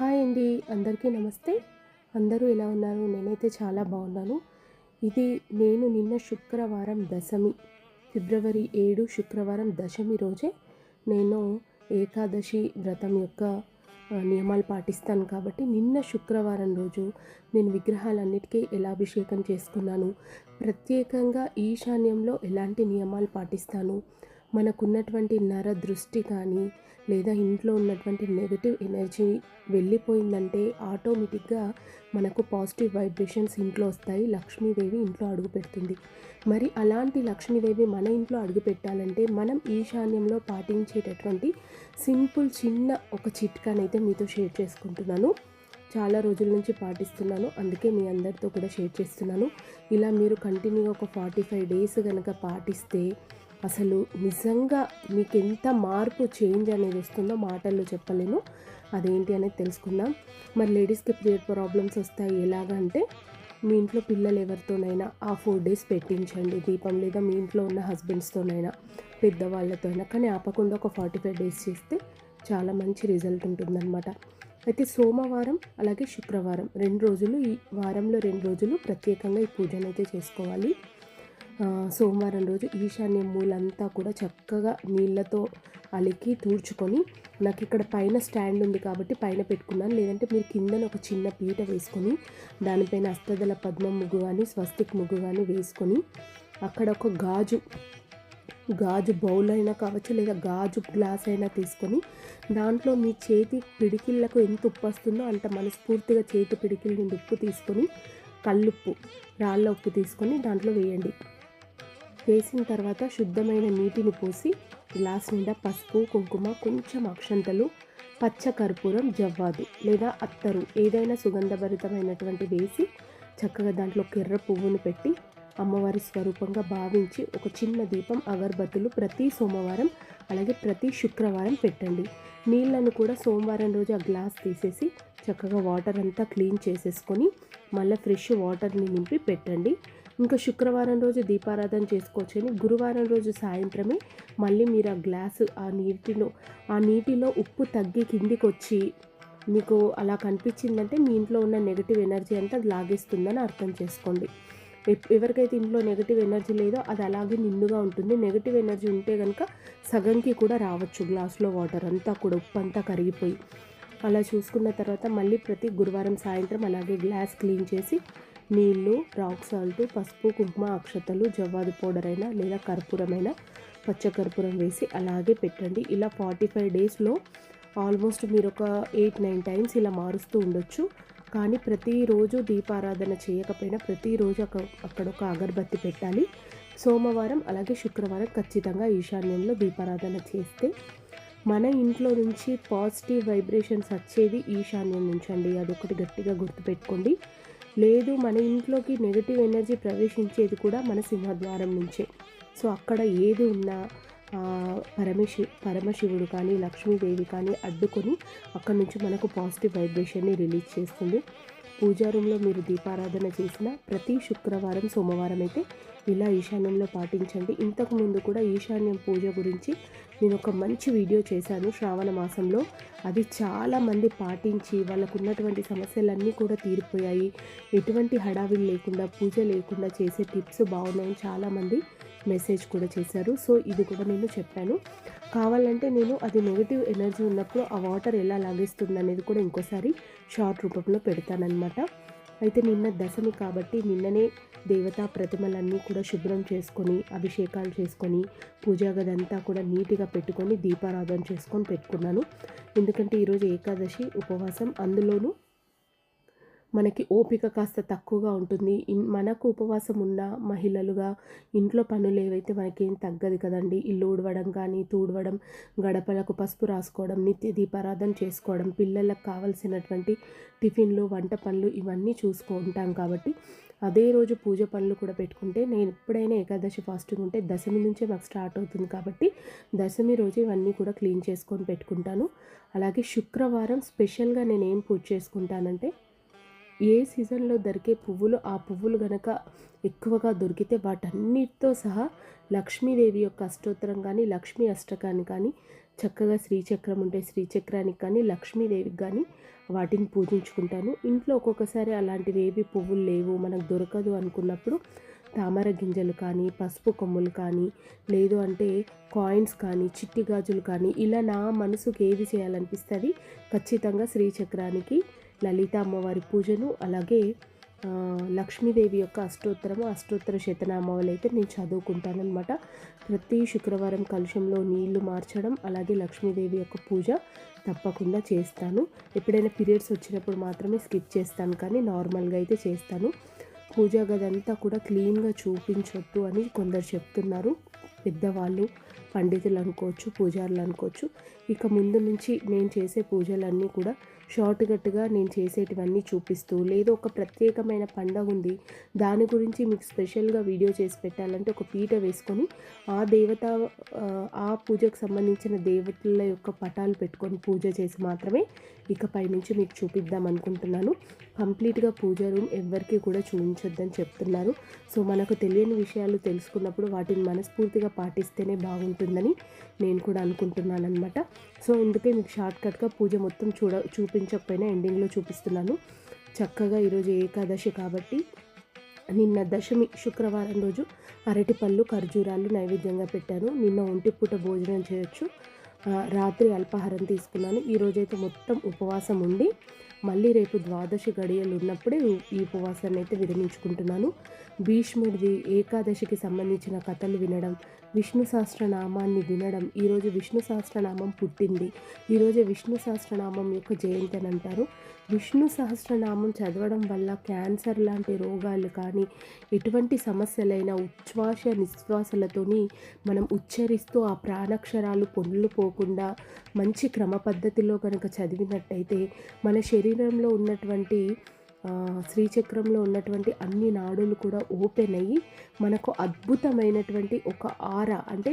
Hi అండి, అందరికీ నమస్తే. అందరూ ఎలా ఉన్నారు? నేనైతే చాలా బాగున్నాను. ఇది నిన్న శుక్రవారం దశమి, ఫిబ్రవరి 7 శుక్రవారం దశమి రోజే నేను ఏకాదశి వ్రతం యొక్క నియమాలు పాటిస్తాను కాబట్టి నిన్న శుక్రవారం రోజు నేను విగ్రహాలన్నిటికీ ఎలా అభిషేకం చేసుకున్నాను, ప్రత్యేకంగా ఈశాన్యంలో ఎలాంటి నియమాలు పాటిస్తాను, మనకున్నటువంటి నర దృష్టి కానీ లేదా ఇంట్లో ఉన్నటువంటి నెగటివ్ ఎనర్జీ వెళ్ళిపోయిందంటే ఆటోమేటిక్గా మనకు పాజిటివ్ వైబ్రేషన్స్ ఇంట్లో వస్తాయి. లక్ష్మీదేవి ఇంట్లో అడుగు పెడుతుంది. మరి అలాంటి లక్ష్మీదేవి మన ఇంట్లో అడుగు పెట్టాలంటే మనం ఈశాన్యంలో పాటించేటటువంటి సింపుల్ చిన్న ఒక చిట్కానైతే మీతో షేర్ చేసుకుంటున్నాను. చాలా రోజుల నుంచి పాటిస్తున్నాను, అందుకే మీ అందరితో కూడా షేర్ చేస్తున్నాను. ఇలా మీరు కంటిన్యూగా ఒక 45 డేస్ కనుక పాటిస్తే అసలు నిజంగా మీకు ఎంత మార్పు చేంజ్ అనేది వస్తుందో మాటల్లో చెప్పలేను. అదేంటి అనేది తెలుసుకుందాం. మరి లేడీస్కి పీరియడ్ ప్రాబ్లమ్స్ వస్తాయి ఎలాగంటే, మీ ఇంట్లో పిల్లలు ఎవరితోనైనా ఆ 4 డేస్ పెట్టించండి దీపం, లేదా మీ ఇంట్లో ఉన్న హస్బెండ్స్తోనైనా పెద్దవాళ్ళతో అయినా, కానీ ఆపకుండా ఒక 45 డేస్ చేస్తే చాలా మంచి రిజల్ట్ ఉంటుందన్నమాట. అయితే సోమవారం అలాగే శుక్రవారం 2 రోజులు, ఈ వారంలో 2 రోజులు ప్రత్యేకంగా ఈ పూజనైతే చేసుకోవాలి. సోమవారం రోజు ఈశాన్య మూలంతా కూడా చక్కగా నీళ్ళతో అలికి తూడ్చుకొని, నాకు ఇక్కడ పైన స్టాండ్ ఉంది కాబట్టి పైన పెట్టుకున్నాను, లేదంటే మీరు కిందన ఒక చిన్న పీట వేసుకొని దానిపైన అష్టదళ పద్మం ముగ్గు కానీ స్వస్తిక్ ముగ్గు కానీ వేసుకొని, అక్కడ ఒక గాజు బౌల్ అయినా కావచ్చు, లేదా గాజు గ్లాస్ అయినా తీసుకొని దాంట్లో మీ చేతి పిడికిళ్ళకు ఎంత ఉప్పు వస్తుందో అంత మనస్ఫూర్తిగా చేతి పిడికిల నుండి ఉప్పు తీసుకొని, కల్లుప్పు, రాళ్ళ ఉప్పు తీసుకొని దాంట్లో వేయండి. వేసిన తర్వాత శుద్ధమైన నీటిని పోసి గ్లాస్ నిండా పసుపు, కుంకుమ, కొంచెం అక్షంతలు, పచ్చ కర్పూరం, జవ్వాదు లేదా అత్తరు ఏదైనా సుగంధభరితమైనటువంటి వేసి చక్కగా దాంట్లో ఎర్ర పువ్వును పెట్టి అమ్మవారి స్వరూపంగా భావించి ఒక చిన్న దీపం, అగరబత్తులు ప్రతి సోమవారం అలాగే ప్రతి శుక్రవారం పెట్టండి. నీళ్ళను కూడా సోమవారం రోజు ఆ గ్లాస్ తీసేసి చక్కగా వాటర్ అంతా క్లీన్ చేసేసుకొని మళ్ళీ ఫ్రెష్ వాటర్ని నింపి పెట్టండి. ఇంకా శుక్రవారం రోజు దీపారాధన చేసుకోవచ్చని, గురువారం రోజు సాయంత్రమే మళ్ళీ మీరు ఆ గ్లాసు ఆ నీటిలో ఉప్పు తగ్గి కిందికి వచ్చి మీకు అలా కనిపించిందంటే మీ ఇంట్లో ఉన్న నెగిటివ్ ఎనర్జీ అంతా లాగేస్తుందని అర్థం చేసుకోండి. ఎవరికైతే ఇంట్లో నెగిటివ్ ఎనర్జీ లేదో అది అలాగే నిండుగా ఉంటుంది. నెగిటివ్ ఎనర్జీ ఉంటే కనుక సగంకి కూడా రావచ్చు గ్లాసులో వాటర్ అంతా కూడా, ఉప్పు అంతా కరిగిపోయి. అలా చూసుకున్న తర్వాత మళ్ళీ ప్రతి గురువారం సాయంత్రం అలాగే గ్లాస్ క్లీన్ చేసి నీళ్ళు, రాక్ సాల్ట్, పసుపు, కుంకుమ, అక్షతలు, జవ్వాదు పౌడర్ అయినా లేదా కర్పూరమైనా పచ్చకర్పూరం వేసి అలాగే పెట్టండి. ఇలా 45 డేస్లో ఆల్మోస్ట్ మీరు ఒక 8-9 టైమ్స్ ఇలా మారుస్తూ ఉండొచ్చు. కానీ ప్రతిరోజు దీపారాధన చేయకపోయినా ప్రతిరోజు అక్కడ ఒక అగరబత్తి పెట్టాలి. సోమవారం అలాగే శుక్రవారం ఖచ్చితంగా ఈశాన్యంలో దీపారాధన చేస్తే మన ఇంట్లో నుంచి పాజిటివ్ వైబ్రేషన్స్ వచ్చేది ఈశాన్యం నుంచి అండి. అదొకటి గట్టిగా గుర్తుపెట్టుకోండి. లేదు, మన ఇంట్లోకి నెగిటివ్ ఎనర్జీ ప్రవేశించేది కూడా మన సింహద్వారం నుంచే. సో అక్కడ ఏది ఉన్నా పరమశివుడు కానీ లక్ష్మీదేవి కానీ అడ్డుకొని అక్కడి నుంచి మనకు పాజిటివ్ వైబ్రేషన్ని రిలీజ్ చేస్తుంది. పూజా రూమ్లో మీరు దీపారాధన చేసిన ప్రతి శుక్రవారం, సోమవారం అయితే ఇలా ఈశాన్యంలో పాటించండి. ఇంతకుముందు కూడా ఈశాన్యం పూజ గురించి నేను ఒక మంచి వీడియో చేశాను శ్రావణ మాసంలో. అది చాలామంది పాటించి వాళ్ళకు ఉన్నటువంటి సమస్యలన్నీ కూడా తీరిపోయాయి. ఎటువంటి హడావిడి లేకుండా, పూజ లేకుండా చేసే టిప్స్ బాగున్నాయని చాలామంది మెసేజ్ కూడా చేశారు. సో ఇది కూడా నేను చెప్పాను. కావాలంటే నేను అది నెగిటివ్ ఎనర్జీ ఉన్నప్పుడు ఆ వాటర్ ఎలా లాగేస్తుంది అనేది కూడా ఇంకోసారి షార్ట్ రూపంలో పెడతానన్నమాట. అయితే నిన్న దశమి కాబట్టి నిన్ననే దేవతా ప్రతిమలన్నీ కూడా శుభ్రం చేసుకొని, అభిషేకాలు చేసుకొని, పూజా గది అంతా కూడా నీట్గా పెట్టుకొని దీపారాధన చేసుకొని పెట్టుకున్నాను. ఎందుకంటే ఈరోజు ఏకాదశి ఉపవాసం, అందులోనూ మనకి ఓపిక కాస్త తక్కువగా ఉంటుంది. మనకు ఉపవాసం ఉన్న మహిళలుగా ఇంట్లో పనులు ఏవైతే మనకేం తగ్గదు కదండి. ఇల్లు ఊడవడం కానీ, తూడవడం, గడపలకు పసుపు రాసుకోవడం, నిత్య దీపారాధన చేసుకోవడం, పిల్లలకు కావాల్సినటువంటి టిఫిన్లు, వంట పనులు ఇవన్నీ చూసుకుంటాం కాబట్టి అదే రోజు పూజ పనులు కూడా పెట్టుకుంటే, నేను ఎప్పుడైనా ఏకాదశి ఫాస్టింగ్ ఉంటే దశమి నుంచే మాకు స్టార్ట్ అవుతుంది కాబట్టి దశమి రోజు ఇవన్నీ కూడా క్లీన్ చేసుకొని పెట్టుకుంటాను. అలాగే శుక్రవారం స్పెషల్గా నేను ఏం పూజ చేసుకుంటానంటే, ఏ సీజన్లో దొరికే పువ్వులు ఆ పువ్వులు గనక ఎక్కువగా దొరికితే వాటన్నిటితో సహా లక్ష్మీదేవి యొక్క అష్టోత్తరం కానీ, లక్ష్మీ అష్టకాన్ని కానీ చక్కగా శ్రీచక్రం ఉంటే శ్రీచక్రానికి కానీ లక్ష్మీదేవికి కానీ వాటిని పూజించుకుంటాను. ఇంట్లో ఒక్కొక్కసారి అలాంటివి ఏవి పువ్వులు లేవు మనకు దొరకదు అనుకున్నప్పుడు తామర గింజలు కానీ పసుపు కొమ్ములు కానీ లేదు అంటే కాయిన్స్ కానీ చిట్టి గాజులు కానీ ఇలా నా మనసుకు ఏది చేయాలనిపిస్తుంది ఖచ్చితంగా శ్రీచక్రానికి లలిత అమ్మవారి పూజను అలాగే లక్ష్మీదేవి యొక్క అష్టోత్తర శతనామావళి అయితే నేను చదువుకుంటానన్నమాట. ప్రతి శుక్రవారం కలుషంలో నీళ్లు మార్చడం అలాగే లక్ష్మీదేవి యొక్క పూజ తప్పకుండా చేస్తాను. ఎప్పుడైనా పీరియడ్స్ వచ్చినప్పుడు మాత్రమే స్కిప్ చేస్తాను, కానీ నార్మల్గా అయితే చేస్తాను. పూజా గది అంతా కూడా క్లీన్గా చూపించొద్దు అని కొందరు చెప్తున్నారు, పెద్దవాళ్ళు, పండితులు అనుకోవచ్చు, పూజారులు అనుకోవచ్చు. ఇక ముందు నుంచి నేను చేసే పూజలన్నీ కూడా షార్ట్కట్గా నేను చేసేటివన్నీ చూపిస్తూ, లేదో ఒక ప్రత్యేకమైన పండగ ఉంది దాని గురించి మీకు స్పెషల్గా వీడియో చేసి పెట్టాలంటే ఒక పీట వేసుకొని ఆ పూజకు సంబంధించిన దేవతల యొక్క పటాలు పెట్టుకొని పూజ చేసి మాత్రమే ఇకపై నుంచి మీకు చూపిద్దాం అనుకుంటున్నాను. కంప్లీట్గా పూజ రూమ్ ఎవరికి కూడా చూపించొద్దని చెప్తున్నారు. సో మనకు తెలియని విషయాలు తెలుసుకున్నప్పుడు వాటిని మనస్ఫూర్తిగా పాటిస్తేనే బాగుంటుందని నేను కూడా అనుకుంటున్నాను అనమాట. సో అందుకే మీకు షార్ట్కట్గా పూజ మొత్తం చూపించకపోయినా ఎండింగ్లో చూపిస్తున్నాను. చక్కగా ఈరోజు ఏకాదశి కాబట్టి నిన్న దశమి శుక్రవారం రోజు అరటిపళ్ళు ఖర్జూరాలు నైవేద్యంగా పెట్టాను. నిన్న ఒంటి పూట భోజనం చేయొచ్చు, రాత్రి అల్పాహారం తీసుకున్నాను. ఈరోజైతే మొత్తం ఉపవాసం ఉండి మళ్ళీ రేపు ద్వాదశి గడియలు ఉన్నప్పుడే ఈ ఉపవాసాన్ని అయితే విరమించుకుంటున్నాను. భీష్ముడిది ఏకాదశికి సంబంధించిన కథలు వినడం, విష్ణు సహస్రనామాన్ని వినడం. ఈరోజు విష్ణు సహస్రనామం పుట్టింది, ఈరోజు విష్ణు సహస్రనామం యొక్క జయంతి అని అంటారు. విష్ణు సహస్రనామం చదవడం వల్ల క్యాన్సర్ లాంటి రోగాలు కానీ ఎటువంటి సమస్యలైనా ఉచ్ఛ్వాస నిశ్వాసలతోని మనం ఉచ్చరిస్తూ ఆ ప్రాణాక్షరాలు పొందులు పోకుండా మంచి క్రమ పద్ధతిలో కనుక చదివినట్టయితే మన శరీరంలో ఉన్నటువంటి శ్రీచక్రంలో ఉన్నటువంటి అన్ని నాడులు కూడా ఓపెన్ అయ్యి మనకు అద్భుతమైనటువంటి ఒక ఆరా అంటే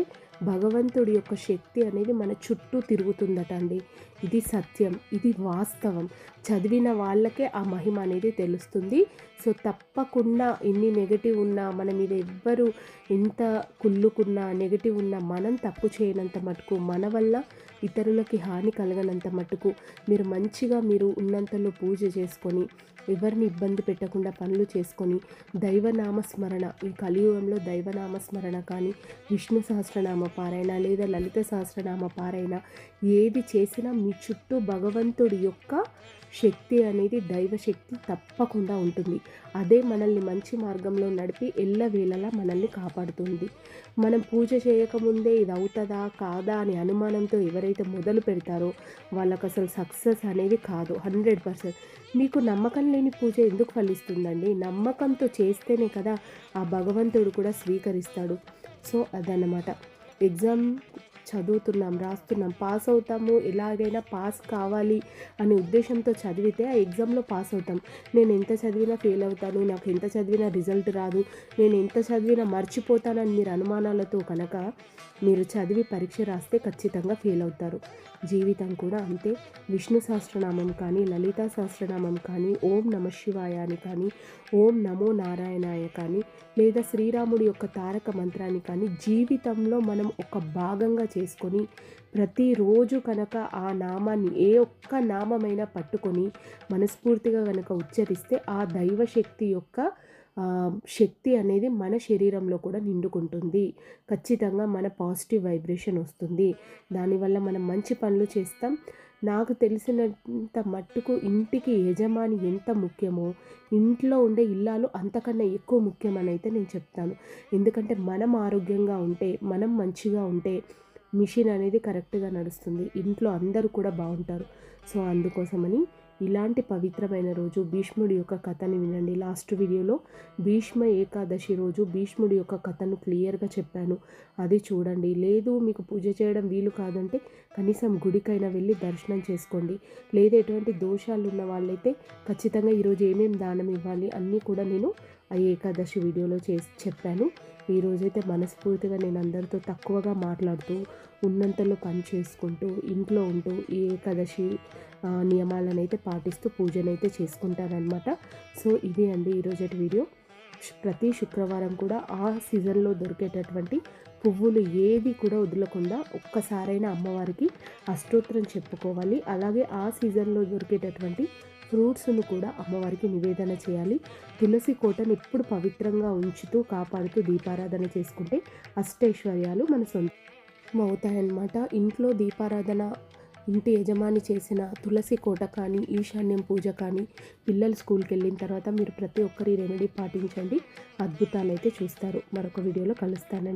భగవంతుడి యొక్క శక్తి అనేది మన చుట్టూ తిరుగుతుందట అండి. ఇది సత్యం, ఇది వాస్తవం. చదివిన వాళ్ళకే ఆ మహిమ అనేది తెలుస్తుంది. సో తప్పకుండా ఇన్ని నెగటివ్ ఉన్నా మన మీద ఎవ్వరు ఎంత కుళ్ళుకున్నా నెగటివ్ ఉన్నా మనం తప్పు చేయనంత మటుకు, మన వల్ల ఇతరులకి హాని కలగనంత మటుకు మీరు మంచిగా మీరు ఉన్నంతలో పూజ చేసుకొని ఎవరిని ఇబ్బంది పెట్టకుండా పనులు చేసుకొని దైవనామస్మరణ, ఈ కలియుగంలో దైవనామస్మరణ కానీ విష్ణు సహస్రనామ పారాయణ లేదా లలిత సహస్రనామ పారాయణ ఏది చేసినా మీ చుట్టూ భగవంతుడి యొక్క శక్తి అనేది దైవశక్తి తప్పకుండా ఉంటుంది. అదే మనల్ని మంచి మార్గంలో నడిపి ఎల్లవేళలా మనల్ని కాపాడుతుంది. మనం పూజ చేయకముందే ఇది అవుతుందా కాదా అని అనుమానంతో ఎవరైతే మొదలు పెడతారో వాళ్ళకు అసలు సక్సెస్ అనేది కాదు. 100%. మీకు నమ్మకం లేని పూజ ఎందుకు ఫలిస్తుందండి? నమ్మకంతో చేస్తేనే కదా ఆ భగవంతుడు కూడా స్వీకరిస్తాడు. సో అదన్నమాట. ఎగ్జామ్ చదువుతున్నాం, రాస్తున్నాం, పాస్ అవుతాము, ఎలాగైనా పాస్ కావాలి అనే ఉద్దేశంతో చదివితే ఆ ఎగ్జామ్లో పాస్ అవుతాం. నేను ఎంత చదివినా ఫెయిల్ అవుతాను, నాకు ఎంత చదివినా రిజల్ట్ రాదు, నేను ఎంత చదివినా మర్చిపోతానని మీరు అనుమానాలతో కనుక మీరు చదివి పరీక్ష రాస్తే ఖచ్చితంగా ఫెయిల్ అవుతారు. జీవితం కూడా అంతే. విష్ణు సహస్రనామం కానీ లలితా సహస్రనామం కానీ ఓం నమ శివాయ అని కానీ ఓం నమో నారాయణాయ కానీ లేదా శ్రీరాముడి యొక్క తారక మంత్రాన్ని కానీ జీవితంలో మనం ఒక భాగంగా చేసుకొని ప్రతిరోజు కనుక ఆ నామాన్ని ఏ ఒక్క నామమైనా పట్టుకొని మనస్ఫూర్తిగా కనుక ఉచ్చరిస్తే ఆ దైవశక్తి యొక్క శక్తి అనేది మన శరీరంలో కూడా నిండుకుంటుంది. ఖచ్చితంగా మన పాజిటివ్ వైబ్రేషన్ వస్తుంది. దానివల్ల మనం మంచి పనులు చేస్తాం. నాకు తెలిసినంత మట్టుకు ఇంటికి యజమాని ఎంత ముఖ్యమో ఇంట్లో ఉండే ఇల్లాలు అంతకన్నా ఎక్కువ ముఖ్యమని అయితే నేను చెప్తాను. ఎందుకంటే మనం ఆరోగ్యంగా ఉంటే, మనం మంచిగా ఉంటే మిషన్ అనేది కరెక్ట్గా నడుస్తుంది, ఇంట్లో అందరూ కూడా బాగుంటారు. సో అందుకోసమని ఇలాంటి పవిత్రమైన రోజు భీష్ముడి యొక్క కథని వినండి. లాస్ట్ వీడియోలో భీష్మ ఏకాదశి రోజు భీష్ముడి యొక్క కథను క్లియర్గా చెప్పాను, అది చూడండి. లేదు మీకు పూజ చేయడం వీలు కాదంటే కనీసం గుడికైనా వెళ్ళి దర్శనం చేసుకోండి. లేదా ఎటువంటి దోషాలు ఉన్న వాళ్ళైతే ఖచ్చితంగా ఈరోజు ఏమేమి దానం ఇవ్వాలి అన్నీ కూడా నేను ఆ ఏకాదశి వీడియోలో చెప్పాను. ఈరోజైతే మనస్ఫూర్తిగా నేను అందరితో తక్కువగా మాట్లాడుతూ ఉన్నంతలో పని చేసుకుంటూ ఇంట్లో ఉంటూ ఈ ఏకాదశి నియమాలను అయితే పాటిస్తూ పూజనైతే చేసుకుంటానన్నమాట. సో ఇదే అండి ఈరోజటి వీడియో. ప్రతి శుక్రవారం కూడా ఆ సీజన్లో దొరికేటటువంటి పువ్వులు ఏది కూడా వదలకుండా ఒక్కసారైనా అమ్మవారికి అష్టోత్తరం చెప్పుకోవాలి. అలాగే ఆ సీజన్లో దొరికేటటువంటి ఫ్రూట్స్ను కూడా అమ్మవారికి నివేదన చేయాలి. తులసి కోటను ఎప్పుడు పవిత్రంగా ఉంచుతూ కాపాడుతూ దీపారాధన చేసుకుంటే అష్టైశ్వర్యాలు మన సొంతం అవుతాయన్నమాట. ఇంట్లో దీపారాధన ఇంటి యజమాని చేసిన తులసి కోట కానీ, ఈశాన్యం పూజ కానీ, పిల్లలు స్కూల్కి వెళ్ళిన తర్వాత మీరు ప్రతి ఒక్కరి రెమెడీ పాటించండి. అద్భుతాలైతే చూస్తారు. మరొక వీడియోలో కలుస్తానండి.